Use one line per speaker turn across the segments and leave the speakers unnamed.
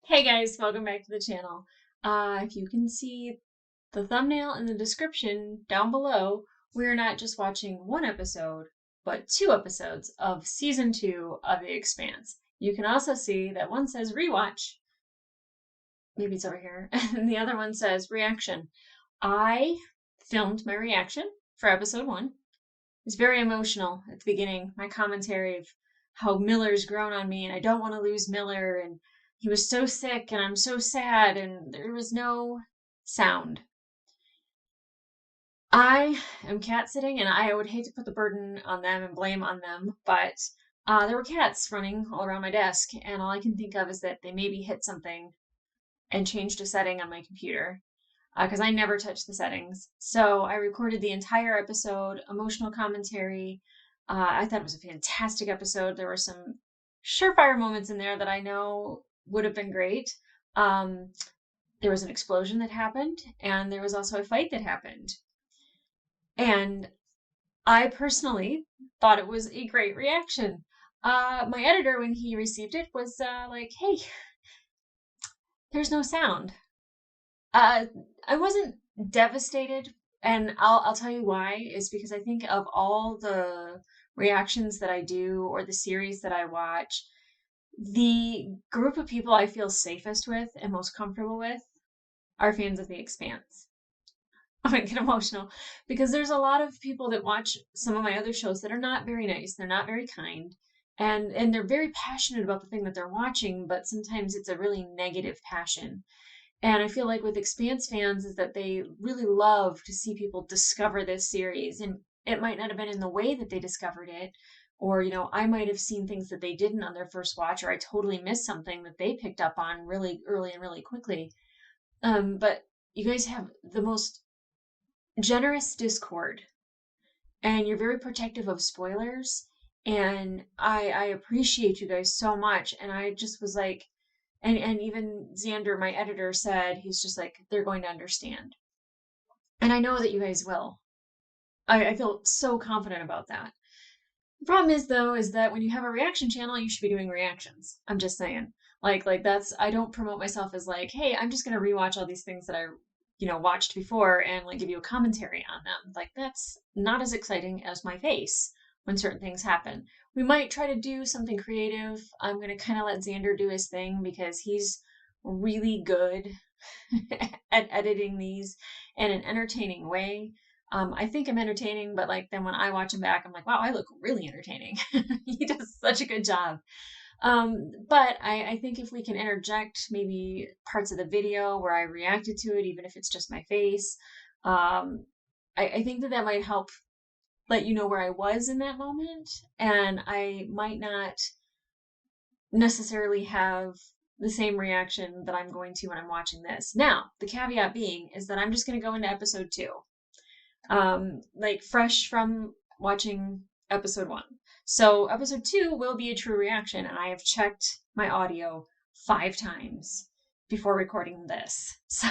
Hey guys, welcome back to the channel. If you can see the thumbnail in the description down below, we're not just watching one episode, but two episodes of season 2 of The Expanse. You can also see that one says rewatch, maybe it's over here, and the other one says reaction. I filmed my reaction for episode 1. It's very emotional at the beginning. My commentary of how Miller's grown on me and I don't want to lose Miller and he was so sick and I'm so sad and there was no sound. I am cat sitting and I would hate to put the burden on them and blame on them, but there were cats running all around my desk and all I can think of is that they maybe hit something and changed a setting on my computer because I never touch the settings. So I recorded the entire episode, emotional commentary. I thought it was a fantastic episode. There were some surefire moments in there that I know would have been great. There was an explosion that happened, and there was also a fight that happened. And I personally thought it was a great reaction. My editor, when he received it, was like, hey, there's no sound. Uh, I wasn't devastated, and I'll tell you why. Is because I think of all the reactions that I do or the series that I watch, the group of people I feel safest with and most comfortable with are fans of The Expanse. I might get emotional because there's a lot of people that watch some of my other shows that are not very nice. They're not very kind. And they're very passionate about the thing that they're watching, but sometimes it's a really negative passion. And I feel like with Expanse fans is that they really love to see people discover this series. And it might not have been in the way that they discovered it. Or, I might have seen things that they didn't on their first watch, or I totally missed something that they picked up on really early and really quickly. But you guys have the most generous Discord, and you're very protective of spoilers. And I appreciate you guys so much. And I just was like, and even Xander, my editor, said he's just like, they're going to understand. And I know that you guys will. I feel so confident about that. The problem is though, is that when you have a reaction channel, you should be doing reactions. I'm just saying. Like that's I don't promote myself as like, hey, I'm just gonna rewatch all these things that I watched before and like give you a commentary on them. Like that's not as exciting as my face when certain things happen. We might try to do something creative. I'm gonna kind of let Xander do his thing because he's really good at editing these in an entertaining way. I think I'm entertaining, but like then when I watch him back, I'm like, wow, I look really entertaining. He does such a good job. But I think if we can interject maybe parts of the video where I reacted to it, even if it's just my face, I think that might help let you know where I was in that moment. And I might not necessarily have the same reaction that I'm going to when I'm watching this. Now, the caveat being is that I'm just going to go into episode 2, like fresh from watching episode 1. So episode 2 will be a true reaction, and I have checked my audio 5 times before recording this. So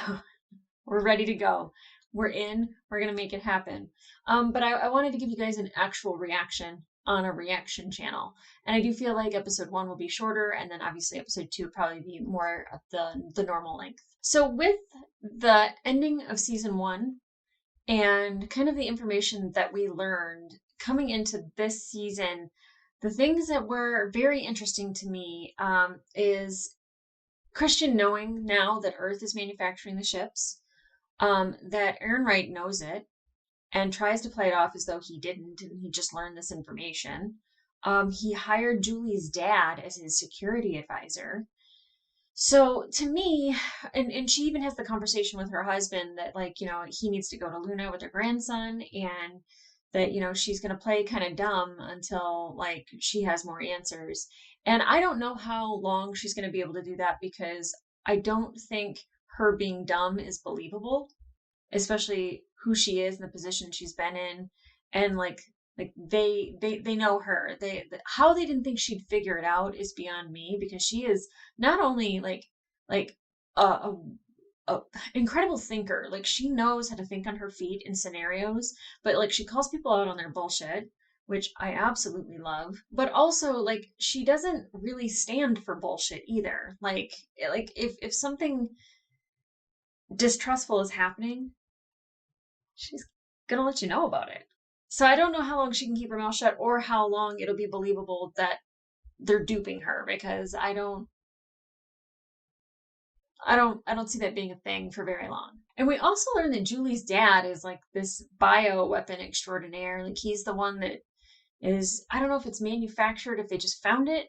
we're ready to go. We're in. We're going to make it happen. But I wanted to give you guys an actual reaction on a reaction channel. And I do feel like episode 1 will be shorter, and then obviously episode 2 will probably be more of the normal length. So with the ending of season 1 and kind of the information that we learned coming into this season, the things that were very interesting to me is Christian knowing now that Earth is manufacturing the ships, that Ehrenreich knows it and tries to play it off as though he didn't and he just learned this information. He hired Julie's dad as his security advisor. So to me, and she even has the conversation with her husband that like, he needs to go to Luna with her grandson and that, she's going to play kind of dumb until like she has more answers. And I don't know how long she's going to be able to do that because I don't think her being dumb is believable, especially who she is and the position she's been in. And like they know her. How they didn't think she'd figure it out is beyond me because she is not only like a, a incredible thinker. Like she knows how to think on her feet in scenarios, but like she calls people out on their bullshit. which I absolutely love. But also, like, she doesn't really stand for bullshit either. Like if something distrustful is happening, she's gonna let you know about it. So I don't know how long she can keep her mouth shut or how long it'll be believable that they're duping her, because I don't see that being a thing for very long. And we also learn that Julie's dad is like this bio weapon extraordinaire. Like he's the one that is, I don't know if it's manufactured, if they just found it.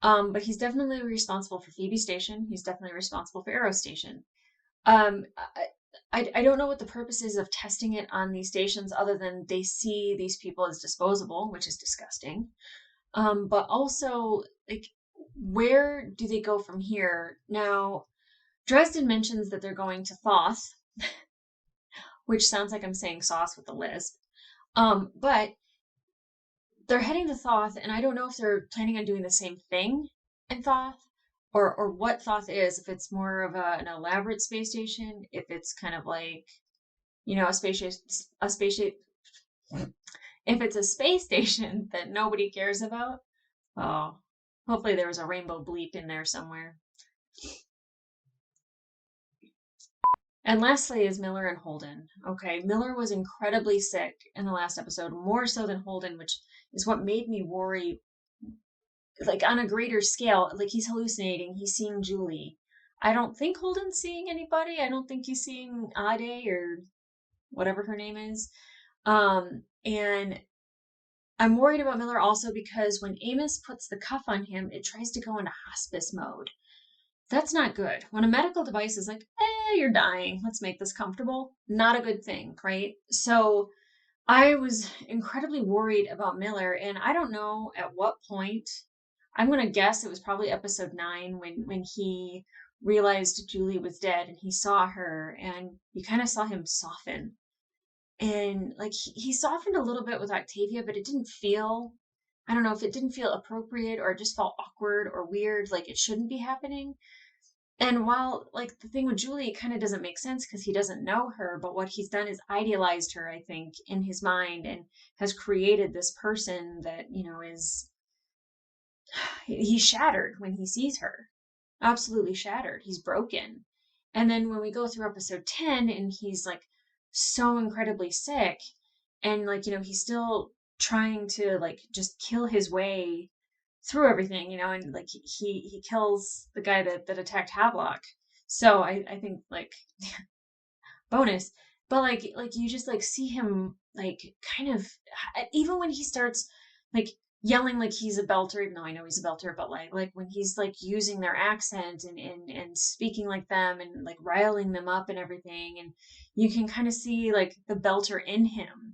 But he's definitely responsible for Phoebe Station. He's definitely responsible for Arrow Station. Um, I don't know what the purpose is of testing it on these stations other than they see these people as disposable, which is disgusting. But also, like, where do they go from here? Now, Dresden mentions that they're going to Thoth, which sounds like I'm saying sauce with a lisp. But they're heading to Thoth, and I don't know if they're planning on doing the same thing in Thoth, or what Thoth is. If it's more of an elaborate space station, if it's kind of like, a spaceship. If it's a space station that nobody cares about, oh, hopefully there was a rainbow bleep in there somewhere. And lastly is Miller and Holden. Okay, Miller was incredibly sick in the last episode, more so than Holden, which is what made me worry, like on a greater scale. Like he's hallucinating, he's seeing Julie. I don't think Holden's seeing anybody. I don't think he's seeing Ade or whatever her name is. And I'm worried about Miller also because when Amos puts the cuff on him, it tries to go into hospice mode. That's not good. When a medical device is like, you're dying, let's make this comfortable, not a good thing, right? So I was incredibly worried about Miller, and I don't know at what point. I'm going to guess it was probably episode 9 when he realized Julie was dead and he saw her, and you kind of saw him soften. And like he softened a little bit with Octavia, but it didn't feel, I don't know if it didn't feel appropriate or it just felt awkward or weird, like it shouldn't be happening. And while like the thing with Julie kind of doesn't make sense because he doesn't know her, but what he's done is idealized her, I think, in his mind, and has created this person that, is he's shattered when he sees her. Absolutely shattered. He's broken. And then when we go through episode 10 and he's like so incredibly sick and like, he's still trying to like just kill his way through everything, and like he kills the guy that attacked Havelock. So I think like bonus, but like you just like see him like kind of, even when he starts like yelling like he's a belter, even though I know he's a belter, but like when he's like using their accent and speaking like them and like riling them up and everything, and you can kind of see like the belter in him.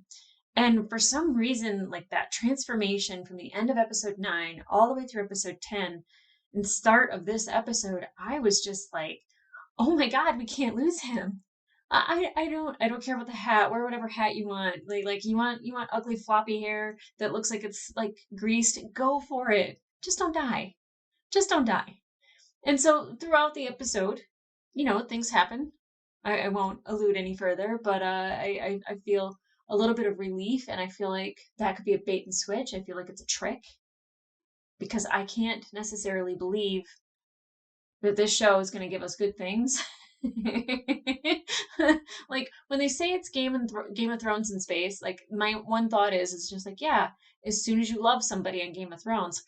And for some reason, like that transformation from the end of episode 9 all the way through episode 10 and start of this episode, I was just like, oh my God, we can't lose him. I don't care about the hat. Wear whatever hat you want. Like you want ugly floppy hair that looks like it's like greased. Go for it. Just don't die. Just don't die. And so throughout the episode, things happen. I won't allude any further, but I feel a little bit of relief, and I feel like that could be a bait and switch. I feel like it's a trick because I can't necessarily believe that this show is going to give us good things. Like when they say it's Game of Thrones in space, like my one thought is just like, yeah, as soon as you love somebody on Game of Thrones,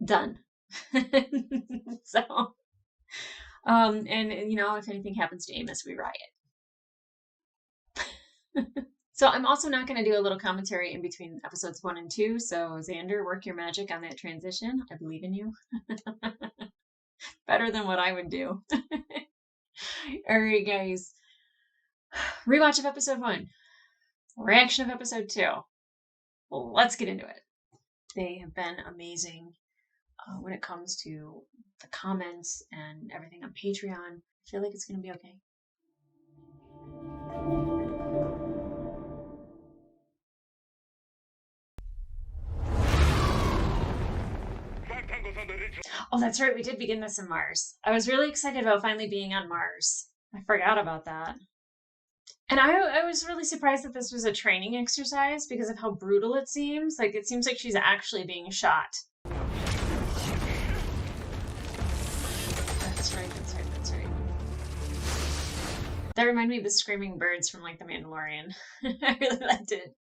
done. So, and if anything happens to Amos, we riot. So I'm also not going to do a little commentary in between episodes 1 and 2. So Xander, work your magic on that transition. I believe in you. Better than what I would do. All right, guys. Rewatch of episode 1. Reaction of episode 2. Well, let's get into it. They have been amazing when it comes to the comments and everything on Patreon. I feel like it's going to be okay. Oh, that's right. We did begin this in Mars. I was really excited about finally being on Mars. I forgot about that. And I was really surprised that this was a training exercise because of how brutal it seems. Like, it seems like she's actually being shot. That's right, that's right, that's right. That reminded me of the screaming birds from, like, The Mandalorian. I really liked it.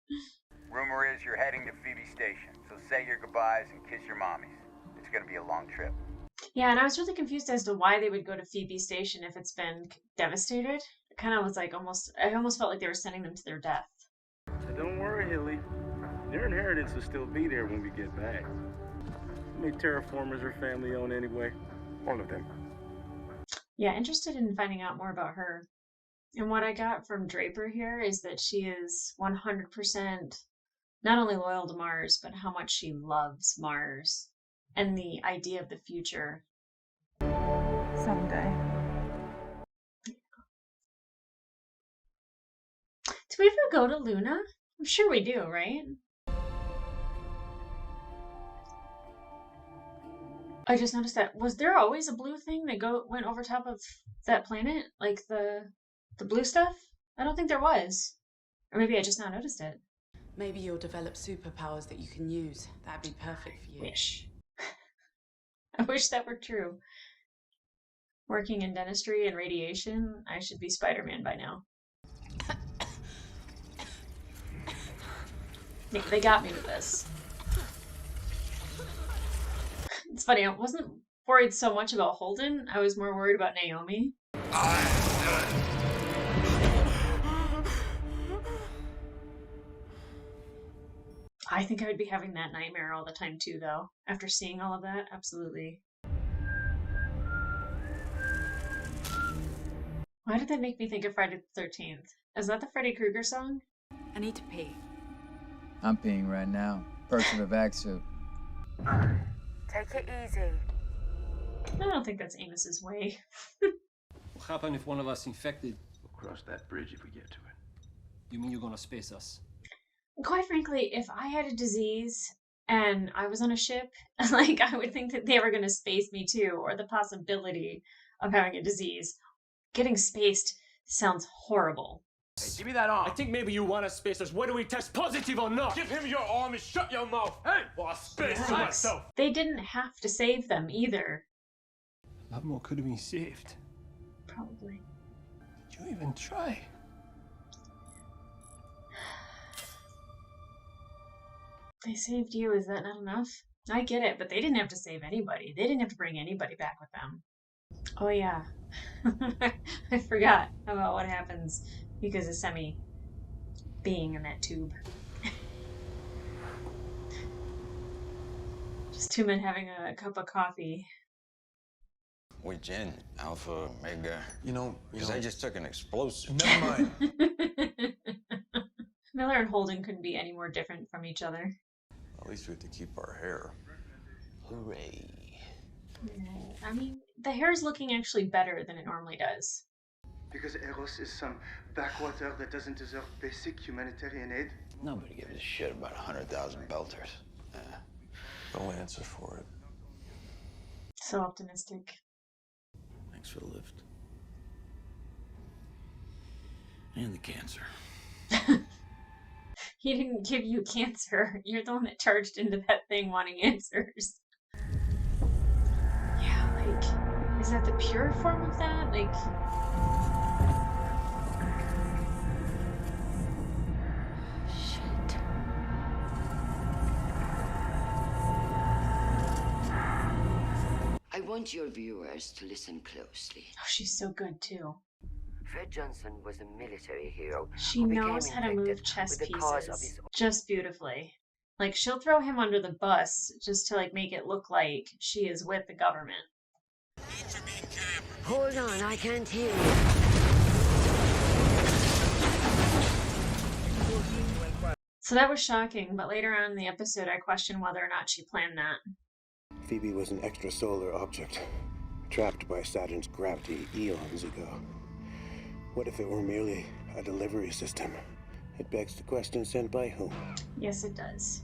Rumor is you're heading to Phoebe Station, so say your goodbyes and kiss your mommies. It's gonna be a long trip.
Yeah, and I was really confused as to why they would go to Phoebe Station if it's been devastated. It kind of was like I almost felt like they were sending them to their death.
Don't worry, Hilly. Their inheritance will still be there when we get back. How many terraformers are family owned anyway? All of them.
Yeah, interested in finding out more about her. And what I got from Draper here is that she is 100% not only loyal to Mars, but how much she loves Mars and the idea of the future.
Someday.
Do we ever go to Luna? I'm sure we do, right? I just noticed that. Was there always a blue thing that went over top of that planet? Like the blue stuff? I don't think there was. Or maybe I just now noticed it.
Maybe you'll develop superpowers that you can use. That'd be perfect for you.
Wish. I wish that were true. Working in dentistry and radiation, I should be Spider-Man by now. They got me with this. It's funny, I wasn't worried so much about Holden. I was more worried about Naomi. I think I would be having that nightmare all the time too, though. After seeing all of that, absolutely. Why did that make me think of Friday the 13th? Is that the Freddy Krueger song?
I need to pee.
I'm peeing right now. Perks of a vac suit.
Take it easy.
I don't think that's Amos's way.
What happens if one of us infected?
We'll cross that bridge if we get to it.
You mean you're gonna space us?
Quite frankly, if I had a disease and I was on a ship, like, I would think that they were going to space me too, or the possibility of having a disease. Getting spaced sounds horrible.
Hey, give me that arm.
I think maybe you want to space us. Whether we test positive or not.
Give him your arm and shut your mouth. Hey, while I space to myself.
They didn't have to save them either.
A lot more could have been saved.
Probably.
Did you even try?
They saved you, is that not enough? I get it, but they didn't have to save anybody. They didn't have to bring anybody back with them. Oh yeah. I forgot about what happens because of Semi being in that tube. Just two men having a cup of coffee.
With Jen, Alpha, Omega.
You know,
I just took an explosive.
never mind.
Miller and Holden couldn't be any more different from each other.
At least we have to keep our hair.
Hooray.
I mean, the hair is looking actually better than it normally does.
Because Eros is some backwater that doesn't deserve basic humanitarian aid?
Nobody gives a shit about 100,000 belters.
They'll answer for it.
So optimistic.
Thanks for the lift. And the cancer.
He didn't give you cancer. You're the one that charged into that thing wanting answers. Yeah, like, is that the pure form of that? Like,
Shit. I want your viewers to listen closely.
oh, she's so good too.
Fred Johnson was a military hero.
She
who became
knows how to move
infected
chess
with the cause of
pieces
his
just beautifully. Like, she'll throw him under the bus just to, like, make it look like she is with the government.
Hold on, I can't hear you.
So that was shocking, but later on in the episode, I questioned whether or not she planned that.
Phoebe was an extrasolar object, trapped by Saturn's gravity eons ago. What if it were merely a delivery system? It begs the question, sent by whom?
Yes, it does.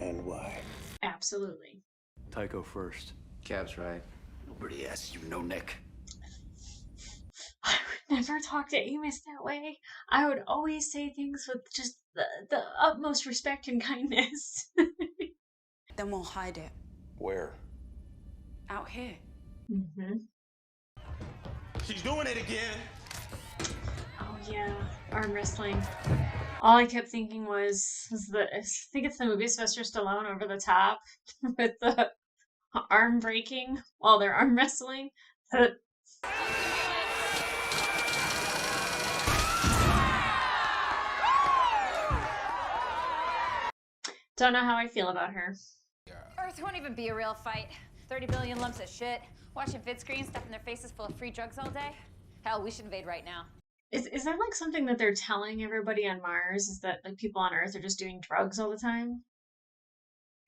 And why?
Absolutely.
Tycho first.
Cap's right.
Nobody asked you, no Nick.
I would never never talk to Amos that way. I would always say things with just the utmost respect and kindness.
Then we'll hide it.
Where?
Out here.
Mm-hmm.
She's doing it again.
Oh yeah, arm wrestling. All I kept thinking was I think it's the movie Sylvester Stallone Over the Top with the arm breaking while they're arm wrestling. Don't know how I feel about her.
Earth won't even be a real fight. 30 billion lumps of shit. Watching vid screens, stuffing their faces full of free drugs all day. Hell, we should invade right now.
Is that like something that they're telling everybody on Mars? Is that like people on Earth are just doing drugs all the time?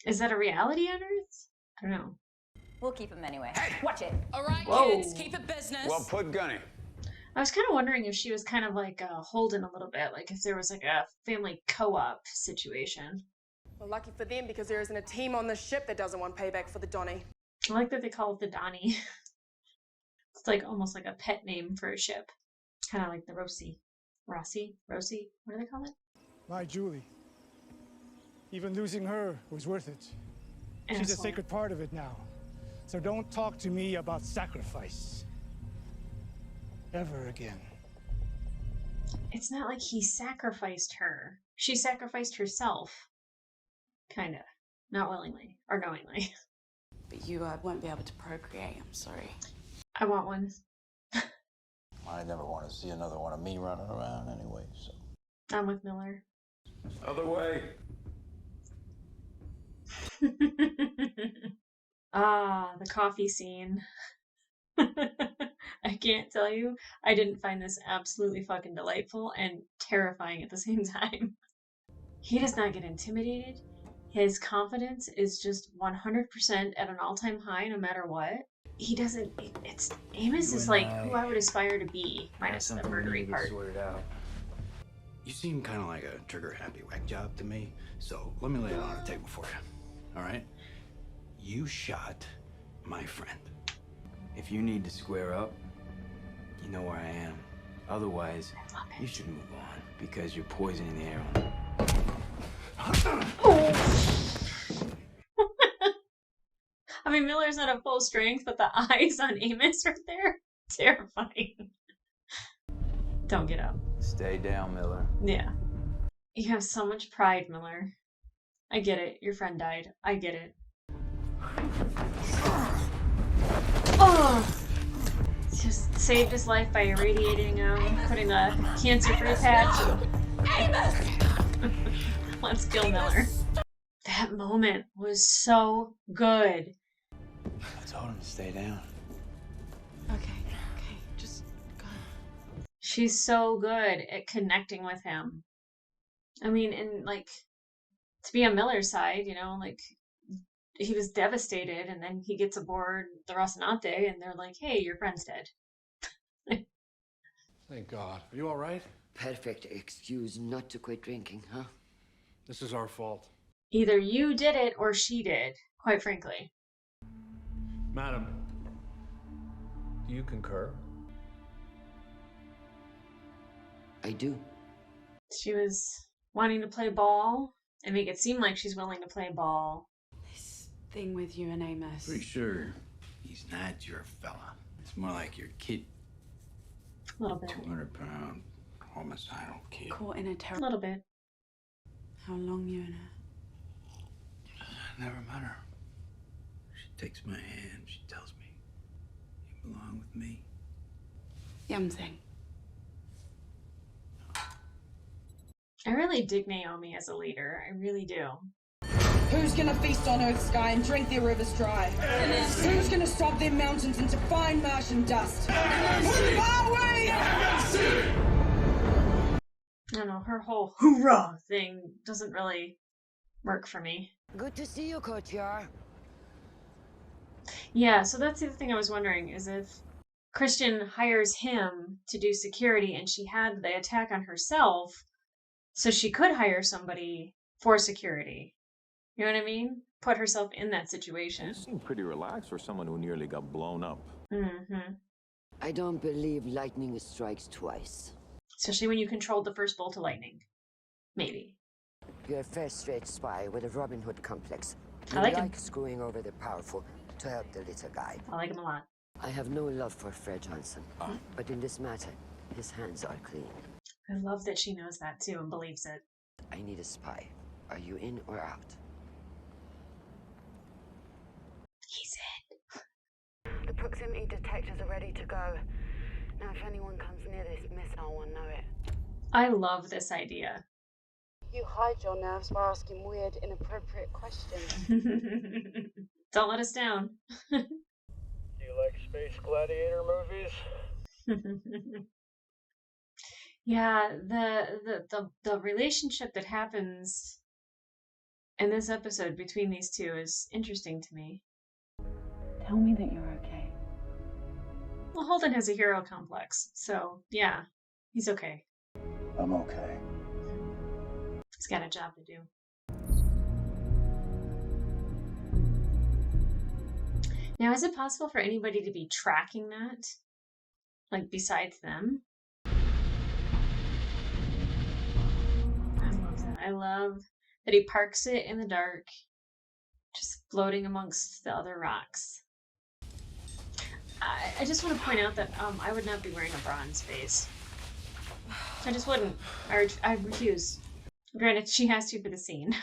Is that a reality on Earth? I don't know.
We'll keep them anyway. Hey, watch it.
All right,
Whoa.
kids, keep it business.
Well put, Gunny.
I was kind of wondering if she was kind of like Holden a little bit, like if there was like a family co-op situation.
Well, lucky for them, because there isn't a team on the ship that doesn't want payback for the Donnie.
I like that they call it the Donnie. It's like almost like a pet name for a ship. Kind of like the Rosie. Rosie? What do they call it?
My Julie. Even losing her was worth it.
Asshole.
She's a sacred part of it now. So don't talk to me about sacrifice. Ever again.
It's not like he sacrificed her. She sacrificed herself. Kinda. Not willingly. Or knowingly.
But you won't be able to procreate, I'm sorry.
I want one.
I never want to see another one of me running around anyway, so.
I'm with Miller.
Other way.
The coffee scene. I can't tell you, I didn't find this absolutely fucking delightful and terrifying at the same time. He does not get intimidated. His confidence is just 100% at an all-time high no matter what. He doesn't, Amos is like who I would aspire to be, minus the murdery part.
You seem kind of like a trigger-happy whack job to me, so let me lay it on the table for you, all right? You shot my friend.
If you need to square up, you know where I am. Otherwise, you should move on, because you're poisoning the air.
I mean, Miller's not at full strength, but the eyes on Amos right there, terrifying. Don't get up.
Stay down, Miller.
Yeah. You have so much pride, Miller. I get it. Your friend died. I get it. Oh! Just saved his life by irradiating him, putting a cancer-free patch.
Amos!
Let's kill Miller. That moment was so good.
I told him to stay down.
Okay, just go.
She's so good at connecting with him. I mean, and like, to be on Miller's side, you know, like, he was devastated, and then he gets aboard the Rocinante, and they're like, hey, your friend's dead.
Thank God. Are you all right?
Perfect excuse not to quit drinking, huh?
This is our fault.
Either you did it or she did, quite frankly.
Madam, do you concur?
I do.
She was wanting to play ball and make it seem like she's willing to play ball.
This thing with you and Amos.
Pretty sure he's not your fella. It's more like your kid.
A little bit.
200-pound homicidal kid.
Caught in a
A little bit.
How long you and her?
Never met her. She takes my hand. She tells me, you belong with me.
Something.
I really dig Naomi as a leader. I really do.
Who's gonna feast on Earth's sky and drink their rivers dry? Who's gonna stop their mountains into fine Martian dust? Who are we?
I don't know, her whole hoorah thing doesn't really work for me.
Good to see you, Courtier.
Yeah, so that's the other thing I was wondering, is if Christian hires him to do security and she had the attack on herself, so she could hire somebody for security. You know what I mean? Put herself in that situation.
You seem pretty relaxed for someone who nearly got blown up.
Mm-hmm.
I don't believe lightning strikes twice.
Especially when you controlled the first bolt of lightning. Maybe.
You're a first-rate spy with a Robin Hood complex. You
I like him.
screwing over the powerful to help the little guy.
I like him a lot.
I have no love for Fred Johnson, but in this matter, his hands are clean.
I love that she knows that too and believes it.
I need a spy. Are you in or out?
He's in.
The proximity detectors are ready to go. Now, if anyone comes near this missile, will know it.
I love this idea.
You hide your nerves by asking weird, inappropriate questions.
Don't let us down.
Do you like space gladiator movies?
Yeah, the relationship that happens in this episode between these two is interesting to me.
Tell me that you're okay.
Well, Holden has a hero complex, so yeah, he's okay.
I'm okay.
He's got a job to do. Now, is it possible for anybody to be tracking that? Like, besides them? I love that. I love that he parks it in the dark, just floating amongst the other rocks. I just want to point out that I would not be wearing a bra in space. I just wouldn't. I refuse. Granted, she has to for the scene.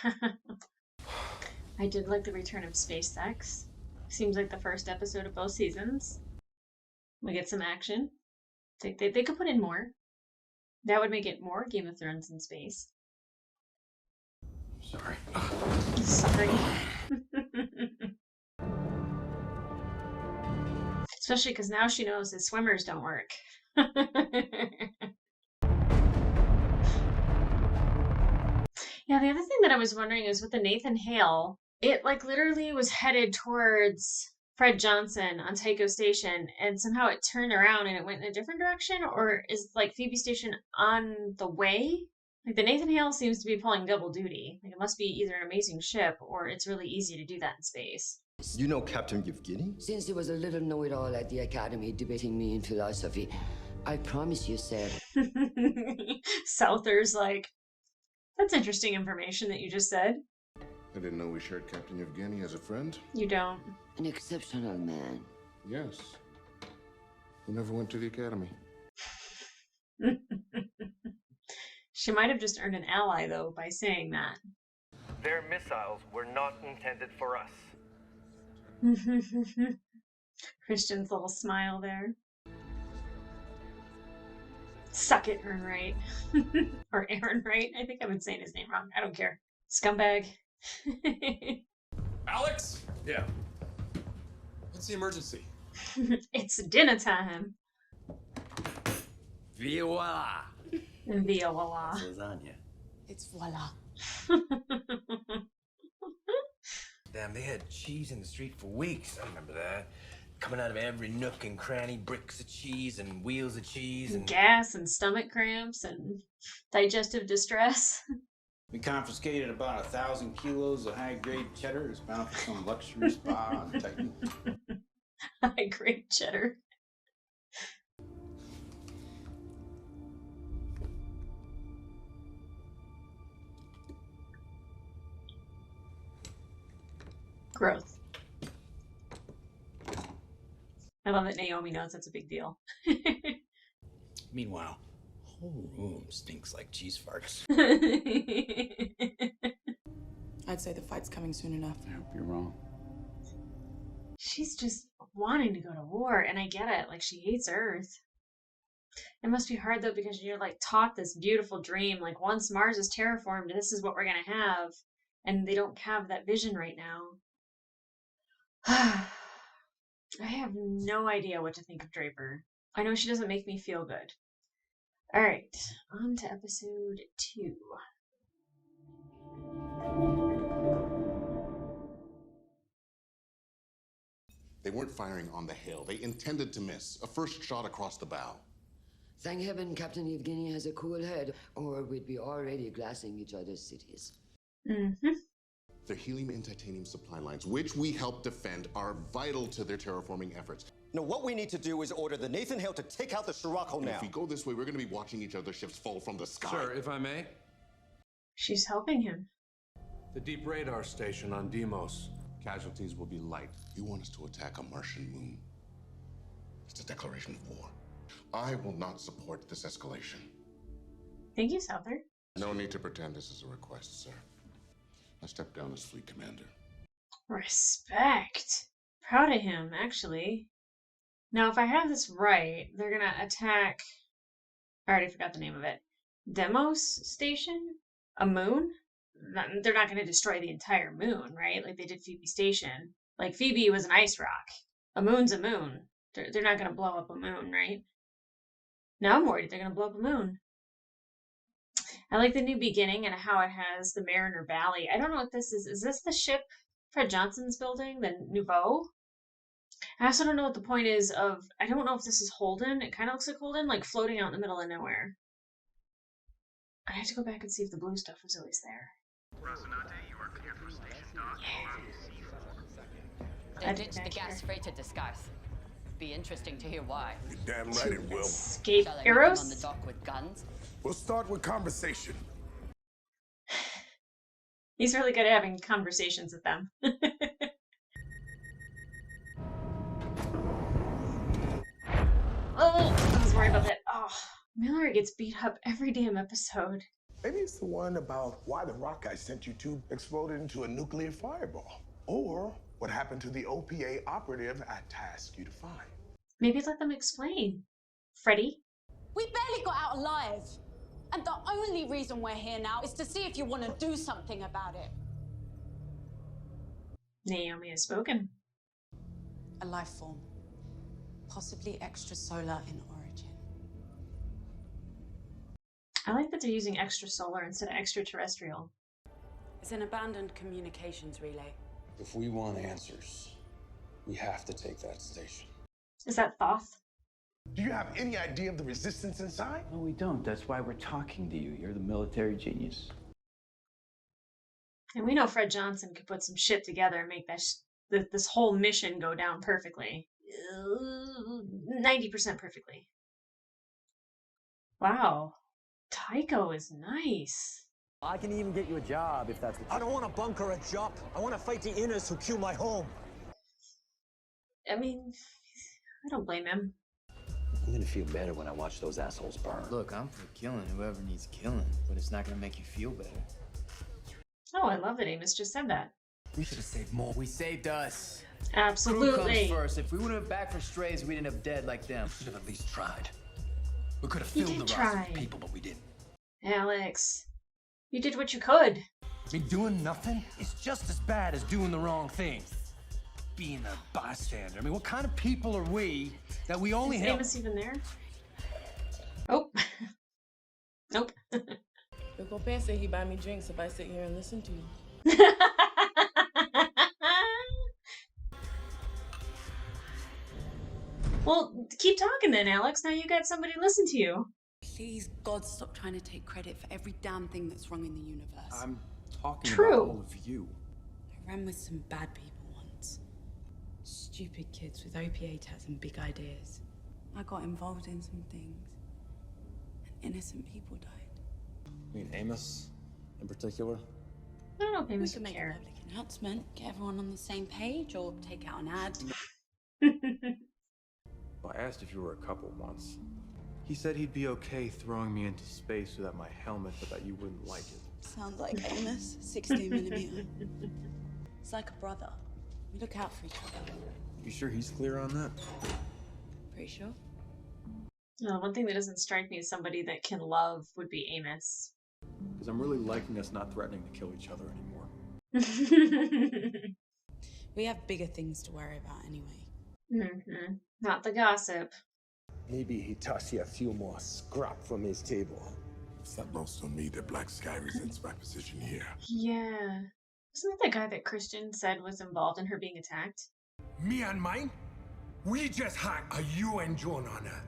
I did like the return of space sex. Seems like the first episode of both seasons. We get some action. They could put in more. That would make it more Game of Thrones in space.
Sorry.
Sorry. Especially because now she knows that swimmers don't work. Yeah, the other thing that I was wondering is with the Nathan Hale, it like literally was headed towards Fred Johnson on Tycho Station, and somehow it turned around and it went in a different direction, or is like Phoebe Station on the way? Like the Nathan Hale seems to be pulling double duty. Like it must be either an amazing ship or it's really easy to do that in space.
You know Captain Yevgeny?
Since he was a little know-it-all at the academy debating me in philosophy, I promise you, sir.
Souther's like, that's interesting information that you just said.
I didn't know we shared Captain Yevgeny as a friend.
You don't.
An exceptional man.
Yes. Who never went to the academy.
She might have just earned an ally, though, by saying that.
Their missiles were not intended for us.
Christian's little smile there. Suck it, Ernright. Or Aaron Wright. I think I've been saying his name wrong. I don't care. Scumbag.
Alex? Yeah. What's the emergency?
It's dinner time.
Voila.
Voila.
Lasagna.
It's voila.
Damn, they had cheese in the street for weeks. I remember that. Coming out of every nook and cranny, bricks of cheese and wheels of cheese and
gas and stomach cramps and digestive distress.
We confiscated about 1,000 kilos of high-grade cheddar. It's bound for some luxury spa on Titan.
High-grade cheddar. Growth. I love that Naomi knows that's a big deal.
Meanwhile, whole room stinks like cheese farts.
I'd say the fight's coming soon enough.
I hope you're wrong.
She's just wanting to go to war, and I get it. Like, she hates Earth. It must be hard, though, because you're, like, taught this beautiful dream. Like, once Mars is terraformed, this is what we're going to have. And they don't have that vision right now. I have no idea what to think of Draper. I know she doesn't make me feel good. Alright, on to episode 2.
They weren't firing on the hill. They intended to miss. A first shot across the bow.
Thank heaven Captain Yevgeny has a cool head, or we'd be already glassing each other's cities.
Mm-hmm.
Their helium and titanium supply lines, which we help defend, are vital to their terraforming efforts.
No, what we need to do is order the Nathan Hale to take out the Scirocco now.
If we go this way, we're going to be watching each other's ships fall from the sky.
Sir, if I may.
She's helping him.
The deep radar station on Deimos. Casualties will be light.
You want us to attack a Martian moon? It's a declaration of war. I will not support this escalation.
Thank you, Souther.
No need to pretend this is a request, sir. I step down as fleet commander.
Respect. Proud of him, actually. Now, if I have this right, they're gonna attack... I already forgot the name of it. Deimos Station? A moon? They're not gonna destroy the entire moon, right? Like they did Phoebe Station. Like, Phoebe was an ice rock. A moon's a moon. They're not gonna blow up a moon, right? Now I'm worried they're gonna blow up a moon. I like the new beginning and how it has the Mariner Valley. I don't know what this is. Is this the ship Fred Johnson's building? The Nouveau? I also don't know what the point is of... I don't know if this is Holden. It kind of looks like Holden, like floating out in the middle of nowhere. I have to go back and see if the blue stuff was always there.
They ditched the gas-freighter disguise. Be interesting to hear why.
You're damn right it will.
Escape
Shall I meet
arrows?
them on the dock with guns?
We'll start with conversation.
He's really good at having conversations with them. Oh, I was worried about that. Oh, Miller gets beat up every damn episode.
Maybe it's the one about why the rock I sent you to exploded into a nuclear fireball. Or what happened to the OPA operative I tasked you to find.
Maybe let them explain. Freddy?
We barely got out alive. And the only reason we're here now is to see if you want to do something about it.
Naomi has spoken.
A life form. Possibly extrasolar in origin.
I like that they're using extrasolar instead of extraterrestrial.
It's an abandoned communications relay.
If we want answers, we have to take that station.
Is that Thoth?
Do you have any idea of the resistance inside?
No, we don't. That's why we're talking to you. You're the military genius.
And we know Fred Johnson could put some shit together and make that this whole mission go down perfectly. 90% perfectly. Wow. Tycho is nice.
I can even get you a job if that's what I don't want to bunker a job. I want to fight the inners who kill my home.
I mean, I don't blame him.
I'm gonna feel better when I watch those assholes burn. Look, I'm for killing whoever needs killing, but it's not gonna make you feel better.
Oh, I love that Amos just said that.
We should have saved more. We saved us.
Absolutely.
Crew comes first. If we would have been back for strays, we'd end up dead like them. We should have at least tried. We could have filled the roster with people, but we didn't.
Alex, you did what you could.
I mean, doing nothing is just as bad as doing the wrong thing. Being a bystander. I mean, what kind of people are we that we only
Is
help?
Amos even there? Oh. Nope.
Uncle Pan said he'd buy me drinks if I sit here and listen to you.
Well, keep talking then, Alex. Now you got somebody to listen to you.
Please, God, stop trying to take credit for every damn thing that's wrong in the universe.
I'm talking
True.
about all of you.
I ran with some bad people once. Stupid kids with OPA tats and big ideas. I got involved in some things. And innocent people died.
You mean Amos, in particular?
I don't know if Amos
We can
would
make a
care.
public announcement, get everyone on the same page, or take out an ad.
I asked if you were a couple once. He said he'd be okay throwing me into space without my helmet, but that you wouldn't like it.
Sounds like Amos, 16mm. It's like a brother. We look out for each other.
You sure he's clear on that?
Pretty sure.
One thing that doesn't strike me as somebody that can love would be Amos.
Because I'm really liking us not threatening to kill each other anymore.
We have bigger things to worry about anyway.
Mm-hmm. Not the gossip.
Maybe he tossed you a few more scrap from his table.
It's not lost on me that Black Sky resents my position here.
Yeah. Wasn't that the guy that Christian said was involved in her being attacked?
Me and mine? We just had a UN drone on Earth.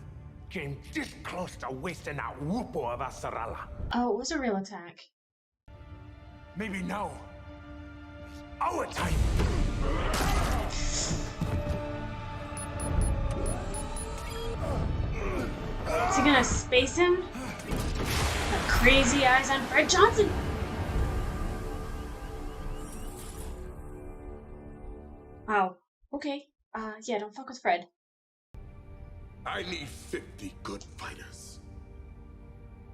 Came this close to wasting that whoopo of a Sarala.
Oh, it was a real attack.
Maybe now. It's our time.
Is he gonna space him? Got crazy eyes on Fred Johnson. Oh, okay. Yeah, don't fuck with Fred.
I need 50 good fighters.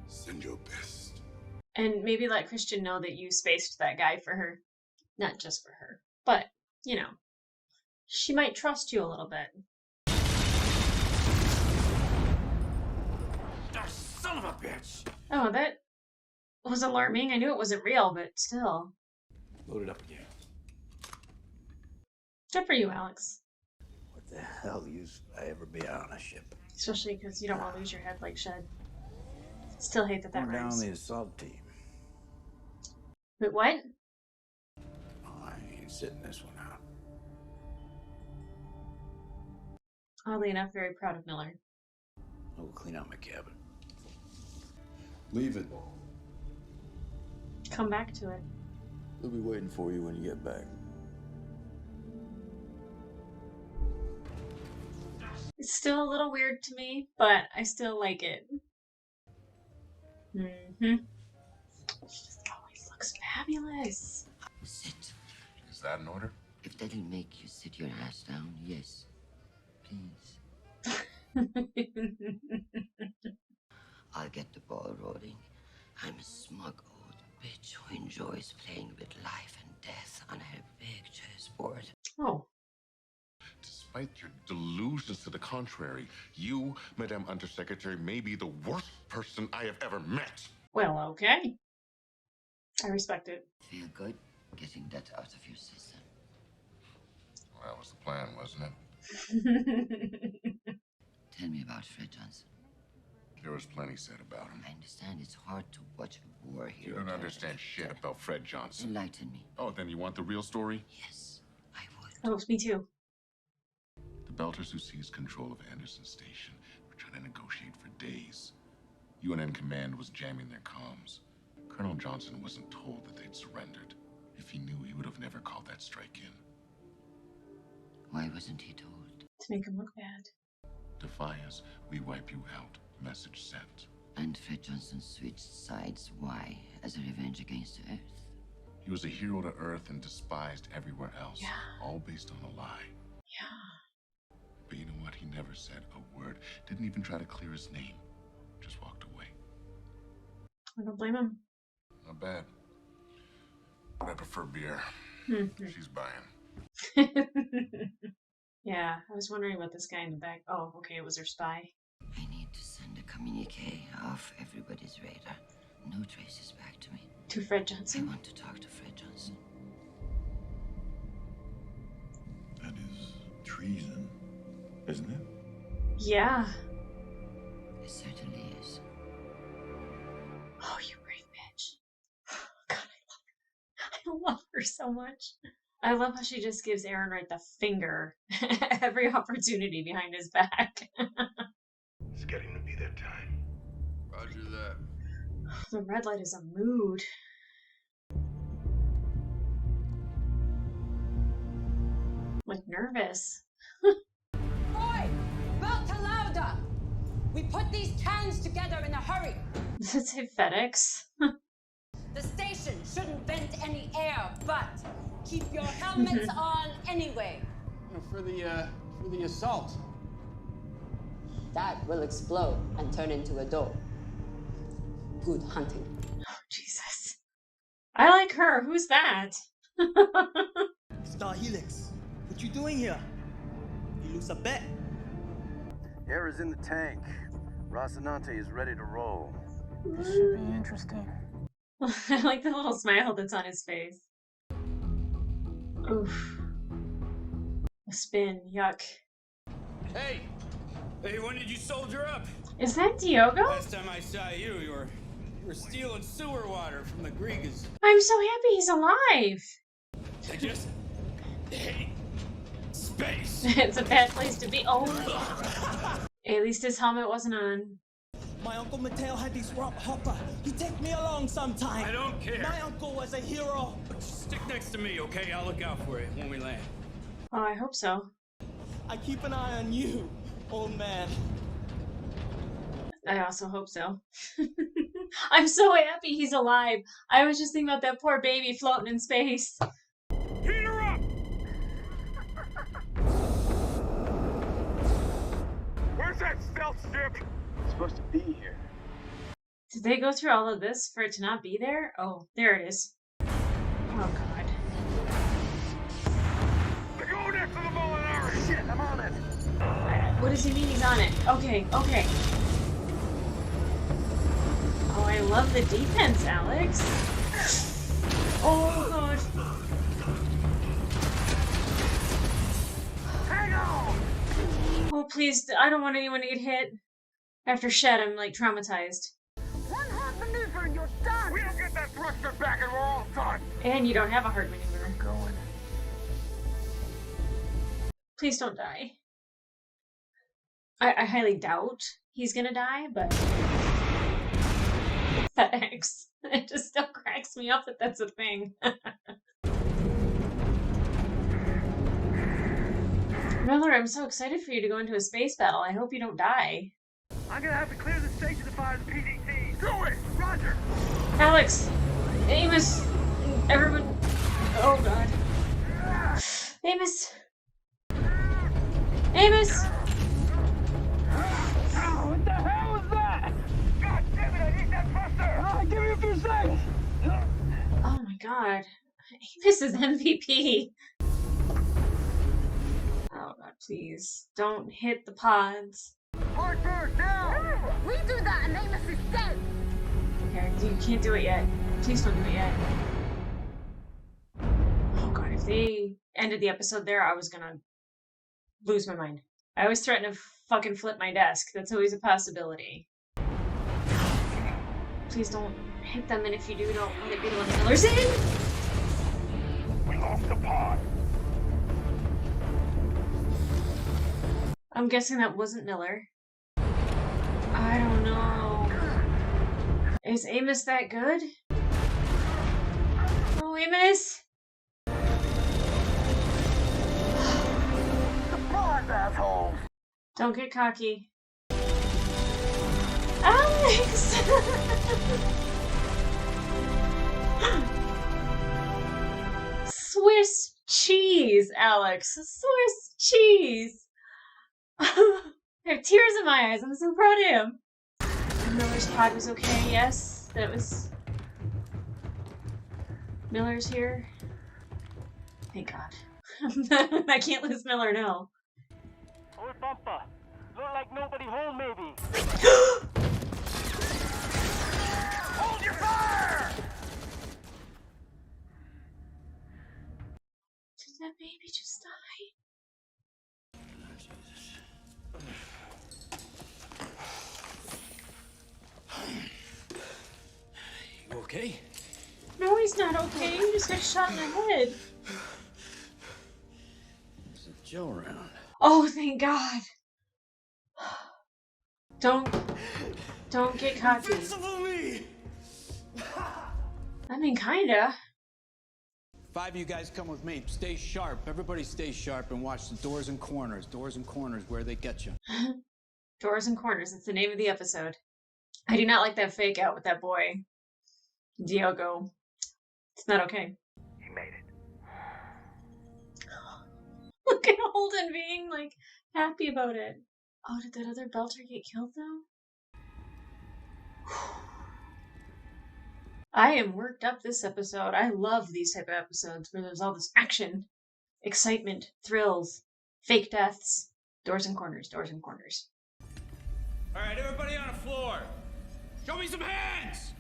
Send your best.
And maybe let Christian know that you spaced that guy for her. Not just for her, but, you know, she might trust you a little bit.
Oh, son of a bitch!
Oh, that was alarming. I knew it wasn't real, but still.
Load it up again.
Good for you, Alex.
What the hell use I ever be out on a ship?
Especially because you don't want to lose your head like Shed. Still hate that
We're down
rhymes.
the assault team.
Wait, what?
Oh, I ain't sitting this one out.
Oddly enough, very proud of Miller.
I'll go clean out my cabin.
Leave it.
Come back to it.
We'll be waiting for you when you get back.
It's still a little weird to me, but I still like it. Mm-hmm. She just always looks fabulous.
Sit.
Is that an order?
If that'll make you sit your ass down, yes. Please. I'll get the ball rolling. I'm a smug old bitch who enjoys playing with life and death on her big chessboard.
Oh.
Despite your delusions to the contrary, you, Madame Undersecretary, may be the worst person I have ever met.
Well, okay. I respect it.
Feel good getting that out of your system.
Well, that was the plan, wasn't it?
Tell me about Fred Johnson.
There was plenty said about him.
I understand it's hard to watch a war
You
hero.
don't understand shit about Fred Johnson.
Enlighten me.
Oh, then you want the real story?
Yes, I would.
Oh, me too.
The Belters who seized control of Henderson Station were trying to negotiate for days. UNN command was jamming their comms. Colonel Johnson wasn't told that they'd surrendered. If he knew, he would have never called that strike in.
Why wasn't he told?
To make him look bad.
Defy us, we wipe you out. Message sent.
And Fred Johnson switched sides. Why? As a revenge against Earth?
He was a hero to Earth and despised everywhere else.
Yeah.
All based on a lie.
Yeah.
But you know what? He never said a word. Didn't even try to clear his name. Just walked away.
I don't blame him.
Not bad. But I prefer beer.
Mm-hmm.
She's buying.
Yeah, I was wondering about this guy in the back. Oh, okay, it was her spy.
I need to send a communique off everybody's radar. No traces back to me.
To Fred
I
Johnson?
want to talk to Fred Johnson.
That is treason, isn't it?
Yeah.
It certainly is.
Oh, you brave bitch. God, I love her so much. I love how she just gives Aaron Wright the finger every opportunity behind his back.
It's getting to be that time.
Roger that.
The red light is a mood. Like nervous.
Roy! Malta louder! We put these cans together in a hurry.
Does it say FedEx?
The station shouldn't vent any air, but keep your helmets on anyway.
For the assault.
That will explode and turn into a door. Good hunting.
Oh, Jesus. I like her. Who's that?
Star Helix, what you doing here? You lose a bet.
Air is in the tank. Rocinante is ready to roll.
This should be interesting.
I like the little smile that's on his face. Oof. A spin. Yuck.
Hey! Hey, when did you soldier up?
Is that Diogo?
Last time I saw you, you were stealing sewer water from the Grigas.
I'm so happy he's alive.
I just hate space.
It's a bad place to be. Oh. At least his helmet wasn't on.
My uncle Mateo had this rock hopper. He take me along sometime.
I don't care.
My uncle was a hero.
Stick next to me, okay? I'll look out for you when we land.
Oh, I hope so.
I keep an eye on you, old man.
I also hope so. I'm so happy he's alive. I was just thinking about that poor baby floating in space.
Heat her up! Where's that stealth ship?
It's supposed to be here.
Did they go through all of this for it to not be there? Oh, there it is. Oh, God.
Go next to the Molinari! Shit, I'm on it!
What does he mean he's on it? Okay, okay. Oh, I love the defense, Alex. Oh, God.
Hang on!
Oh, please. I don't want anyone to get hit. After Shed, I'm, like, traumatized.
One hard maneuver and you're done! We don't get that thruster back and we're all done!
And you don't have a hard maneuver. Going. Please don't die. I highly doubt he's gonna die, but FedEx. It just still cracks me up that that's a thing. Miller, I'm so excited for you to go into a space battle. I hope you don't die.
I'm gonna have to clear the station to fire the PDT. Do it! Roger!
Alex! Amos! Everyone... Oh, God. Amos! Amos!
What the hell was that? God damn it, I need that thruster! Give me a few seconds!
Oh my God. Amos is MVP. Oh God, please. Don't hit the pods.
Hard bird, now!
We do that and Amos is dead.
Okay, you can't do it yet. Please don't do it yet. Oh God, if they ended the episode there, I was gonna lose my mind. I always threaten to fucking flip my desk. That's always a possibility. Please don't hit them, and if you do, don't let it be the one that Miller's in!
We lost the pod.
I'm guessing that wasn't Miller. I don't know. Is Amos that good? Oh, Amos!
Surprise, assholes!
Don't get cocky. Alex! Swiss cheese, Alex. Swiss cheese. I have tears in my eyes. I'm so proud of him. Miller's pod was okay, yes. That was... Miller's here. Thank God. I can't lose Miller now.
Oh, bumper. Look like nobody home, maybe. Hold your fire!
Did that baby just die?
You okay?
No, he's not okay. He just got shot in the head.
There's a Joe around.
Oh, thank God. Don't get cocky. I mean, kinda.
5 of you guys come with me. Stay sharp. Everybody stay sharp and watch the doors and corners. Doors and corners, where they get you.
Doors and Corners. It's the name of the episode. I do not like that fake out with that boy, Diogo. It's not okay.
He made it.
Look at Holden being, like, happy about it. Oh, did that other Belter get killed, though? I am worked up this episode. I love these type of episodes where there's all this action, excitement, thrills, fake deaths, doors and corners, doors and corners.
All right, everybody on the floor. Show me some hands!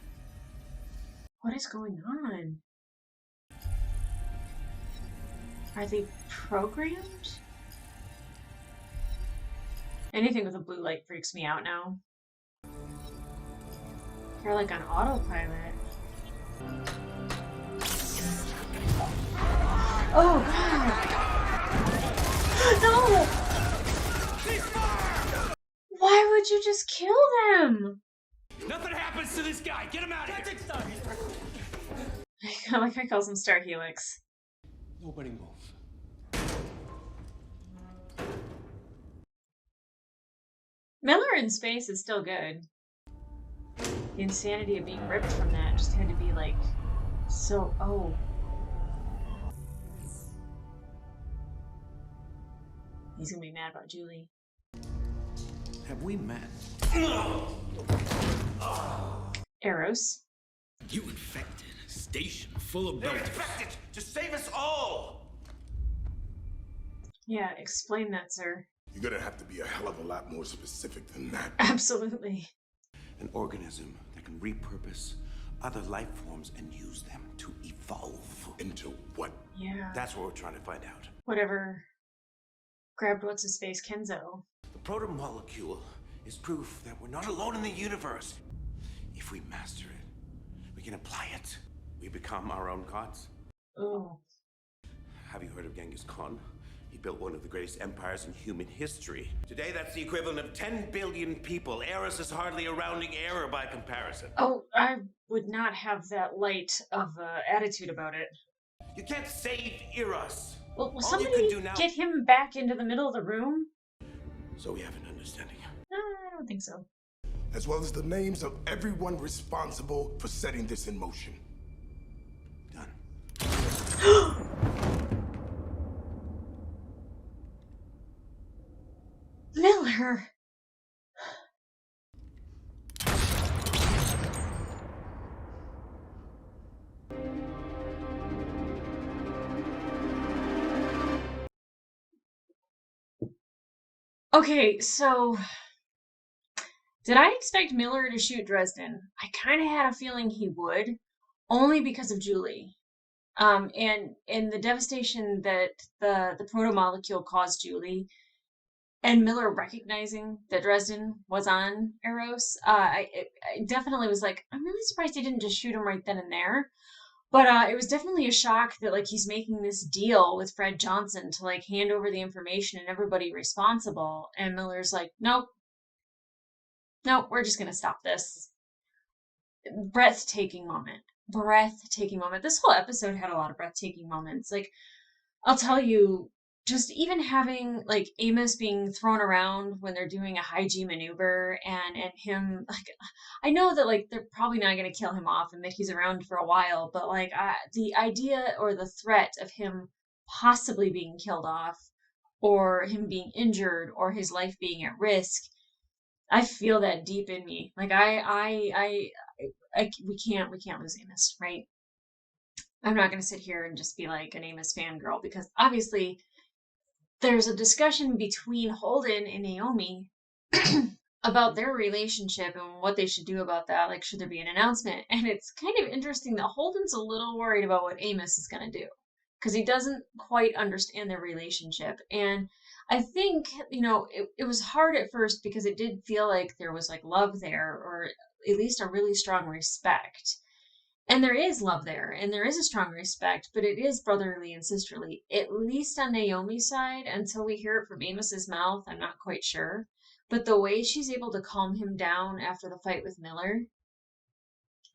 What is going on? Are they programmed? Anything with a blue light freaks me out now. They're like on autopilot. Oh God! No! Why would you just kill them?
Nothing happens to this guy. Get him out of here.
I like how he calls him Star Helix.
Nobody move.
Miller in space is still good. The insanity of being ripped from that just had to be like so. Oh. He's gonna be mad about Julie.
Have we met?
Eros.
You infected a station full of belters. Infected to save us all!
Yeah, explain that, sir.
You're gonna have to be a hell of a lot more specific than that.
Absolutely.
An organism that can repurpose other life forms and use them to evolve.
Into what?
Yeah.
That's what we're trying to find out.
Whatever grabbed what's-his-face Kenzo.
The proto-molecule is proof that we're not alone in the universe. If we master it, we can apply it. We become our own gods.
Oh.
Have you heard of Genghis Khan? He built one of the greatest empires in human history. Today, that's the equivalent of 10 billion people. Eros is hardly a rounding error by comparison.
Oh, I would not have that light of attitude about it.
You can't save Eros.
Well, will
All
somebody
you can do now...
get him back into the middle of the room?
So we have an understanding.
No, I don't think so.
As well as the names of everyone responsible for setting this in motion.
Done.
Miller! Okay, so did I expect Miller to shoot Dresden? I kind of had a feeling he would, only because of Julie. And the devastation that the proto-molecule caused Julie, and Miller recognizing that Dresden was on Eros, I definitely was like, I'm really surprised he didn't just shoot him right then and there. But it was definitely a shock that like he's making this deal with Fred Johnson to like hand over the information and everybody responsible, and Miller's like, nope, we're just gonna stop this. Breathtaking moment. This whole episode had a lot of breathtaking moments. Like, I'll tell you, just even having like Amos being thrown around when they're doing a high G maneuver, and him, like, I know that like they're probably not going to kill him off and that he's around for a while, but like the idea or the threat of him possibly being killed off, or him being injured, or his life being at risk, I feel that deep in me. Like we can't lose Amos, right? I'm not going to sit here and just be like an Amos fangirl, because obviously there's a discussion between Holden and Naomi about their relationship and what they should do about that. Like, should there be an announcement? And it's kind of interesting that Holden's a little worried about what Amos is going to do, because he doesn't quite understand their relationship. And I think, it was hard at first because it did feel like there was like love there, or at least a really strong respect. And there is love there, and there is a strong respect, but it is brotherly and sisterly, at least on Naomi's side. Until we hear it from Amos's mouth, I'm not quite sure. But the way she's able to calm him down after the fight with Miller,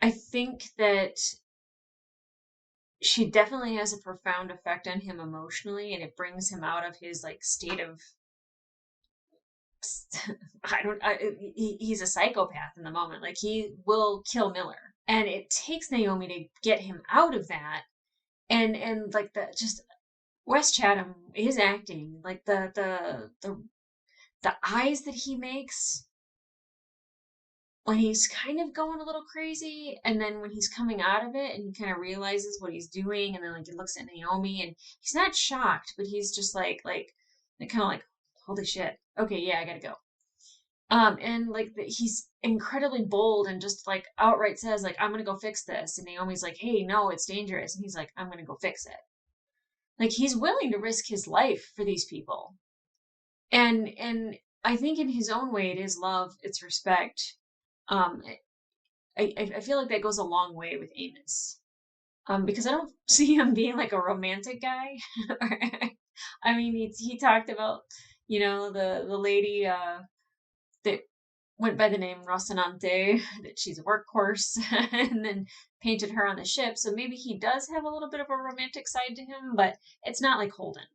I think that she definitely has a profound effect on him emotionally, and it brings him out of his like state of he's a psychopath in the moment. Like, he will kill Miller. And it takes Naomi to get him out of that. And like just Wes Chatham, his acting, like the eyes that he makes when he's kind of going a little crazy, and then when he's coming out of it and he kind of realizes what he's doing, and then like he looks at Naomi and he's not shocked, but he's just like kind of like, holy shit, okay, yeah, I gotta go. And like he's incredibly bold and just like outright says like, I'm gonna go fix this, and Naomi's like, hey, no, it's dangerous, and he's like, I'm gonna go fix it. Like, he's willing to risk his life for these people, and I think in his own way it is love, it's respect. I feel like that goes a long way with Amos, because I don't see him being like a romantic guy. I mean, he talked about the lady that went by the name Rocinante, that she's a workhorse, and then painted her on the ship. So maybe he does have a little bit of a romantic side to him, but it's not like Holden.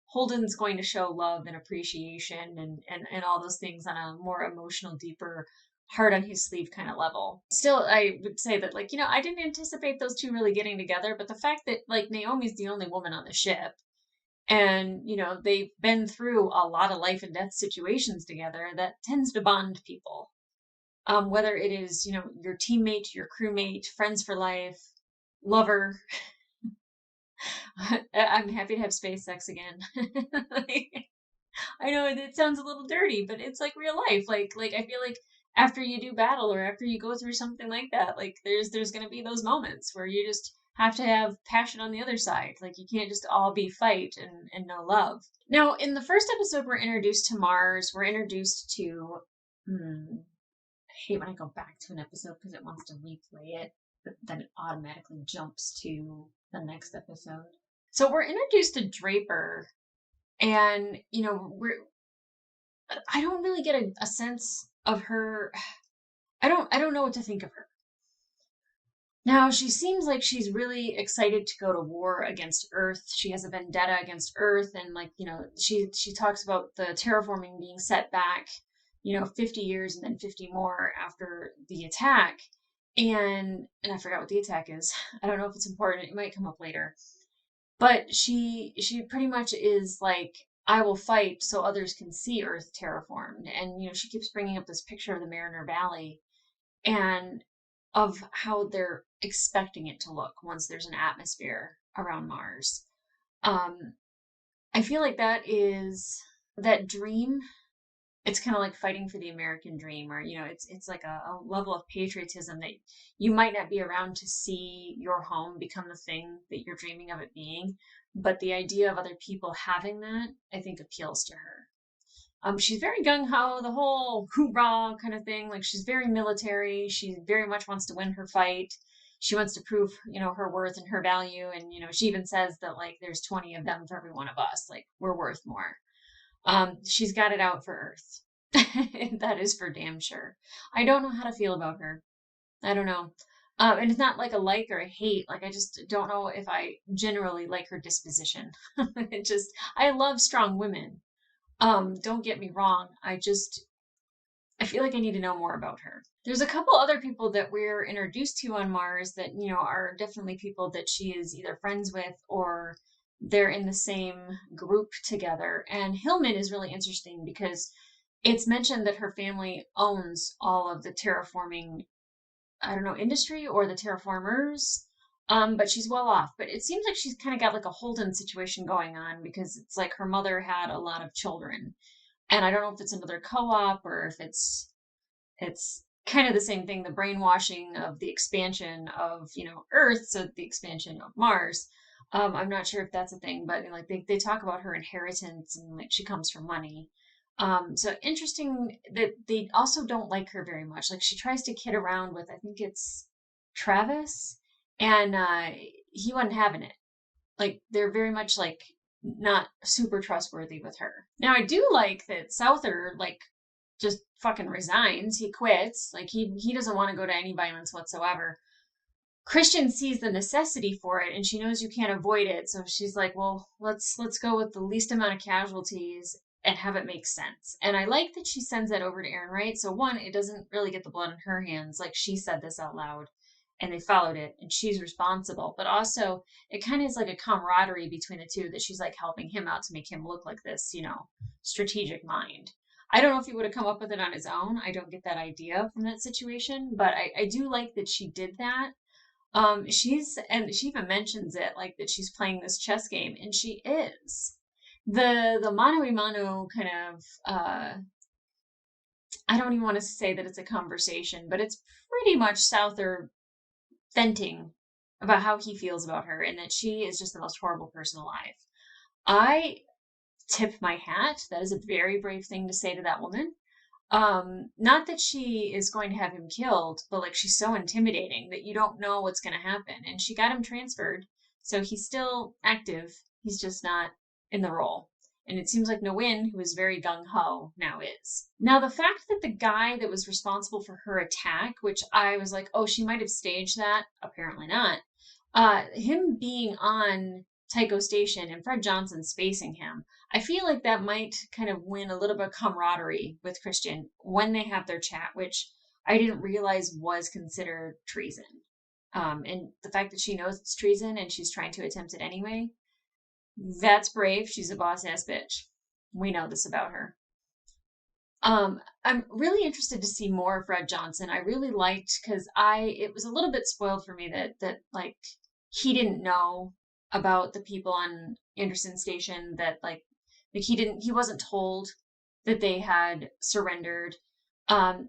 Holden's going to show love and appreciation and all those things on a more emotional, deeper, heart on his sleeve kind of level. Still, I would say that, like, I didn't anticipate those two really getting together, but the fact that, like, Naomi's the only woman on the ship, and, they've been through a lot of life and death situations together, that tends to bond people. Whether it is, your teammate, your crewmate, friends for life, lover. I'm happy to have space sex again. I know it sounds a little dirty, but it's like real life. Like I feel like after you do battle or after you go through something like that, like there's going to be those moments where you just have to have passion on the other side. Like you can't just all be fight and no love. Now, in the first episode, we're introduced to Mars. We're introduced to, I hate when I go back to an episode because it wants to replay it, but then it automatically jumps to the next episode. So we're introduced to Draper, and I don't really get a sense of her. I don't know what to think of her. Now, she seems like she's really excited to go to war against Earth. She has a vendetta against Earth, and she talks about the terraforming being set back, 50 years and then 50 more after the attack. And I forgot what the attack is. I don't know if it's important. It might come up later. But she pretty much is like, I will fight so others can see Earth terraformed. And, she keeps bringing up this picture of the Mariner Valley and of how they're expecting it to look once there's an atmosphere around Mars. I feel like that dream. It's kind of like fighting for the American dream, or, it's like a level of patriotism that you might not be around to see your home become the thing that you're dreaming of it being. But the idea of other people having that, I think, appeals to her. She's very gung-ho, the whole hoorah kind of thing. Like, she's very military. She very much wants to win her fight. She wants to prove, her worth and her value. And, she even says that, like, there's 20 of them for every one of us. Like, we're worth more. She's got it out for Earth. That is for damn sure. I don't know how to feel about her. I don't know. And it's not like a like or a hate. Like, I just don't know if I generally like her disposition. I love strong women. Don't get me wrong. I feel like I need to know more about her. There's a couple other people that we're introduced to on Mars that, are definitely people that she is either friends with or they're in the same group together. And Hillman is really interesting because it's mentioned that her family owns all of the terraforming, industry or the terraformers. But she's well off. But it seems like she's kind of got like a Holden situation going on because it's like her mother had a lot of children. And I don't know if it's another co-op or if it's kind of the same thing, the brainwashing of the expansion of, Earth, so the expansion of Mars. I'm not sure if that's a thing, but like they talk about her inheritance and like she comes from money. So interesting that they also don't like her very much. Like she tries to kid around with, I think it's Travis, and he wasn't having it. Like they're very much like not super trustworthy with her. Now I do like that Souther like just fucking resigns. He quits. Like he doesn't want to go to any violence whatsoever. Christian sees the necessity for it and she knows you can't avoid it. So she's like, well, let's go with the least amount of casualties and have it make sense. And I like that she sends that over to Aaron Wright. So one, it doesn't really get the blood in her hands. Like she said this out loud and they followed it and she's responsible. But also it kind of is like a camaraderie between the two that she's like helping him out to make him look like this, strategic mind. I don't know if he would have come up with it on his own. I don't get that idea from that situation, but I do like that she did that. And she even mentions it, like that she's playing this chess game, and she is. The mano a mano kind of, I don't even want to say that it's a conversation, but it's pretty much Souther venting about how he feels about her and that she is just the most horrible person alive. I tip my hat. That is a very brave thing to say to that woman. Not that she is going to have him killed, but like she's so intimidating that you don't know what's going to happen. And she got him transferred, so he's still active. He's just not in the role. And it seems like Nguyen, who is very gung-ho, now is. Now, the fact that the guy that was responsible for her attack, which I was like, oh, she might have staged that. Apparently not. Him being on Tycho Station and Fred Johnson spacing him, I feel like that might kind of win a little bit of camaraderie with Christian when they have their chat, which I didn't realize was considered treason. And the fact that she knows it's treason and she's trying to attempt it anyway, that's brave. She's a boss ass bitch. We know this about her. I'm really interested to see more of Fred Johnson. I really liked, because it was a little bit spoiled for me that like he didn't know about the people on Anderson Station, that like he wasn't told that they had surrendered. And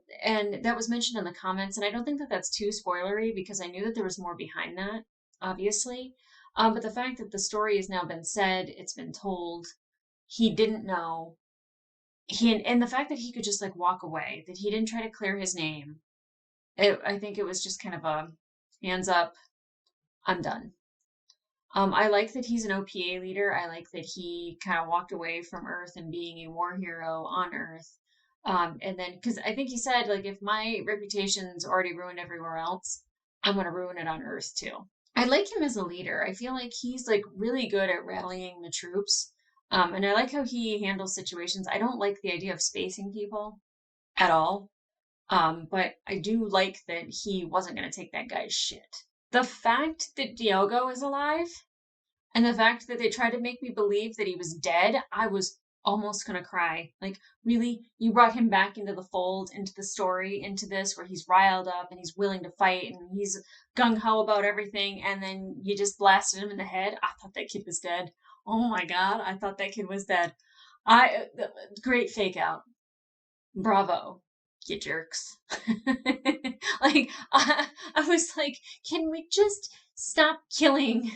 that was mentioned in the comments, and I don't think that that's too spoilery because I knew that there was more behind that, obviously. But the fact that the story has now been said, it's been told, he didn't know. And the fact that he could just like walk away, that he didn't try to clear his name, I think it was just kind of a hands up, I'm done. I like that he's an OPA leader. I like that he kind of walked away from Earth and being a war hero on Earth. And then, because I think he said, like, if my reputation's already ruined everywhere else, I'm going to ruin it on Earth too. I like him as a leader. I feel like he's like really good at rallying the troops. And I like how he handles situations. I don't like the idea of spacing people at all. But I do like that he wasn't going to take that guy's shit. The fact that Diogo is alive and the fact that they tried to make me believe that he was dead, I was almost going to cry. Like, really? You brought him back into the fold, into the story, into this where he's riled up and he's willing to fight and he's gung-ho about everything, and then you just blasted him in the head? I thought that kid was dead. Oh my god, I thought that kid was dead. Great fake out. Bravo, you jerks. Like, I was like, can we just stop killing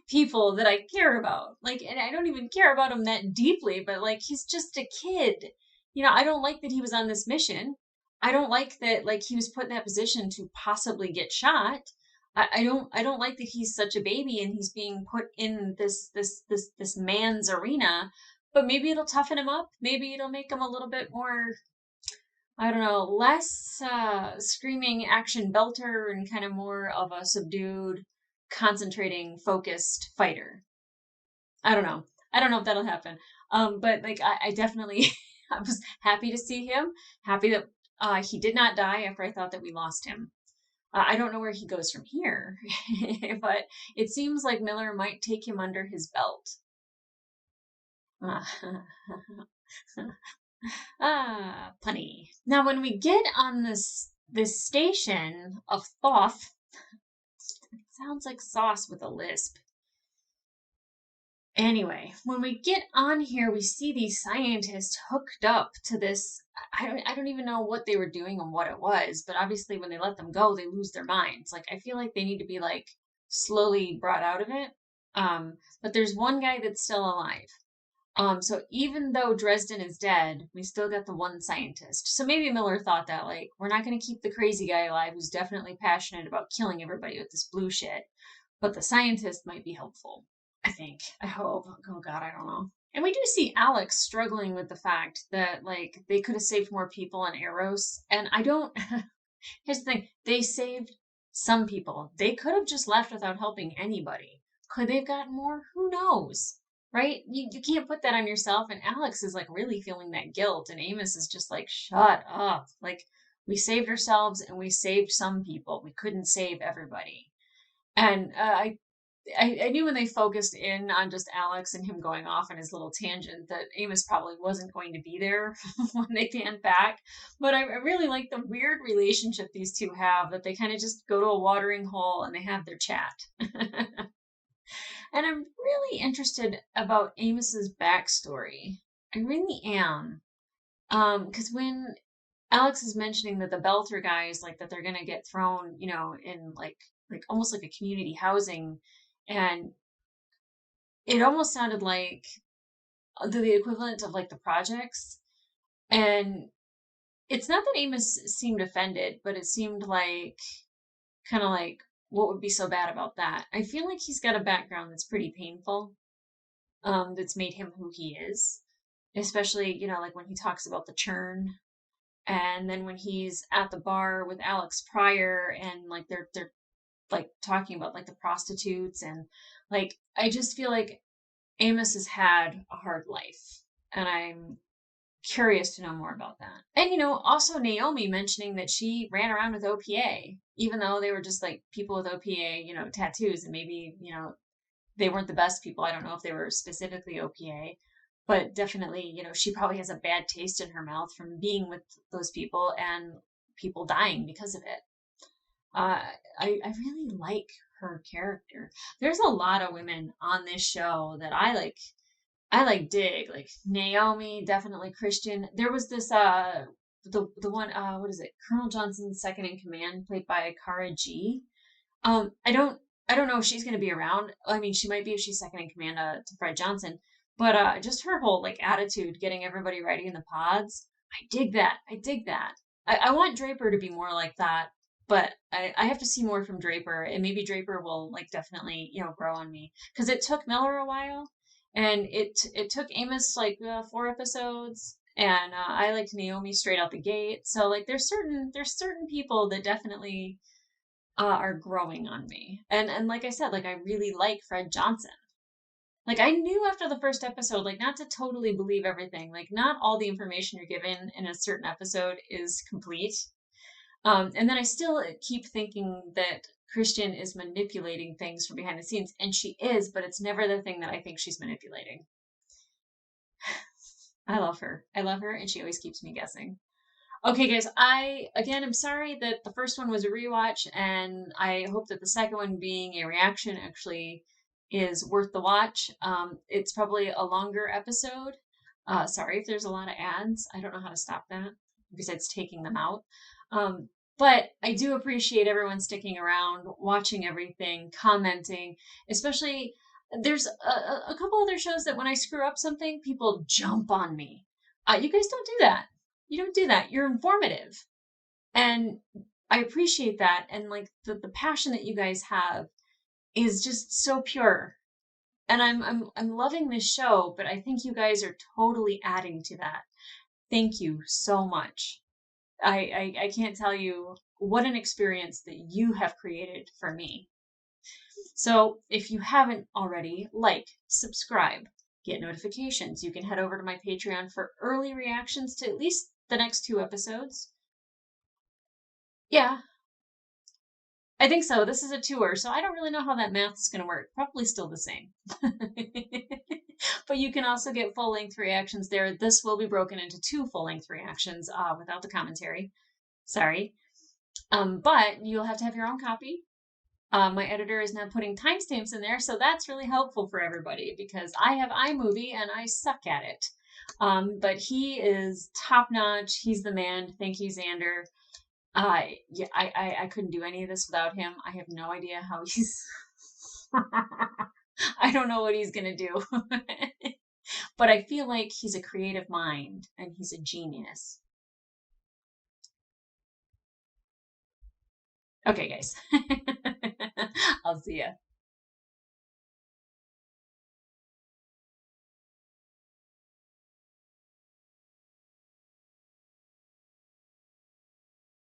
people that I care about? Like, and I don't even care about him that deeply, but like, he's just a kid. You know, I don't like that he was on this mission. I don't like that, like, he was put in that position to possibly get shot. I don't like that he's such a baby and he's being put in this man's arena. But maybe it'll toughen him up. Maybe it'll make him a little bit more, I don't know, less screaming action belter and kind of more of a subdued, concentrating, focused fighter. I don't know. I don't know if that'll happen. But like, I definitely, I was happy to see him. Happy that he did not die after I thought that we lost him. I don't know where he goes from here, but it seems like Miller might take him under his belt. Punny. Now, when we get on this station of Thoth, it sounds like sauce with a lisp. Anyway, when we get on here, we see these scientists hooked up to this. I don't even know what they were doing and what it was, but obviously when they let them go, they lose their minds. Like, I feel like they need to be like slowly brought out of it. But there's one guy that's still alive. So even though Dresden is dead, we still got the one scientist. So maybe Miller thought that, like, we're not going to keep the crazy guy alive who's definitely passionate about killing everybody with this blue shit, but the scientist might be helpful. I think. I hope. Oh god, I don't know. And we do see Alex struggling with the fact that, like, they could have saved more people on Eros. And I don't... Here's the thing. They saved some people. They could have just left without helping anybody. Could they have gotten more? Who knows? Right? You can't put that on yourself. And Alex is, like, really feeling that guilt. And Amos is just like, shut up. Like, we saved ourselves and we saved some people. We couldn't save everybody. And I knew when they focused in on just Alex and him going off on his little tangent that Amos probably wasn't going to be there when they panned back. But I really like the weird relationship these two have, that they kind of just go to a watering hole and they have their chat. And I'm really interested about Amos's backstory. I really am. Because when Alex is mentioning that the Belter guys, like, that they're going to get thrown, you know, in like almost like a community housing. And it almost sounded like the equivalent of like the projects. And it's not that Amos seemed offended, but it seemed like kind of like, what would be so bad about that? I feel like he's got a background that's pretty painful, that's made him who he is. Especially, you know, like when he talks about the churn, and then when he's at the bar with Alex Pryor and like they're like talking about like the prostitutes, and like, I just feel like Amos has had a hard life, and I'm curious to know more about that. And, you know, also Naomi mentioning that she ran around with OPA, even though they were just like people with OPA, you know, tattoos, and maybe, you know, they weren't the best people. I don't know if they were specifically OPA, but definitely, you know, she probably has a bad taste in her mouth from being with those people and people dying because of it. I really like her character. There's a lot of women on this show that I like dig, like Naomi, definitely Christian. There was this the one what is it? Colonel Johnson's second in command, played by Kara G. I don't know if she's gonna be around. I mean, she might be if she's second in command to Fred Johnson, but just her whole like attitude, getting everybody ready in the pods. I dig that. I dig that. I want Draper to be more like that, but I have to see more from Draper, and maybe Draper will like definitely, you know, grow on me, because it took Miller a while, and it took Amos like 4 episodes, and I liked Naomi straight out the gate. So like there's certain people that definitely are growing on me, and like I said, like I really like Fred Johnson. Like I knew after the first episode, like not to totally believe everything. Like not all the information you're given in a certain episode is complete. And then I still keep thinking that Christian is manipulating things from behind the scenes, and she is, but it's never the thing that I think she's manipulating. I love her. I love her, and she always keeps me guessing. Okay, guys, I'm sorry that the first one was a rewatch, and I hope that the second one, being a reaction, actually is worth the watch. It's probably a longer episode. Sorry if there's a lot of ads. I don't know how to stop that besides taking them out. But I do appreciate everyone sticking around, watching everything, commenting, especially there's a couple other shows that when I screw up something, people jump on me. You guys don't do that. You don't do that. You're informative. And I appreciate that. And like the passion that you guys have is just so pure. And I'm loving this show, but I think you guys are totally adding to that. Thank you so much. I can't tell you what an experience that you have created for me. So if you haven't already, like, subscribe, get notifications. You can head over to my Patreon for early reactions to at least the next 2 episodes. Yeah, I think so. This is a tour, so I don't really know how that math is going to work. Probably still the same. But you can also get full-length reactions there. This will be broken into 2 full-length reactions without the commentary. Sorry. But you'll have to have your own copy. My editor is now putting timestamps in there, so that's really helpful for everybody because I have iMovie and I suck at it. But he is top-notch. He's the man. Thank you, Xander. Yeah, I couldn't do any of this without him. I have no idea how he's... I don't know what he's gonna do. But I feel like he's a creative mind and he's a genius. Okay, guys. I'll see ya.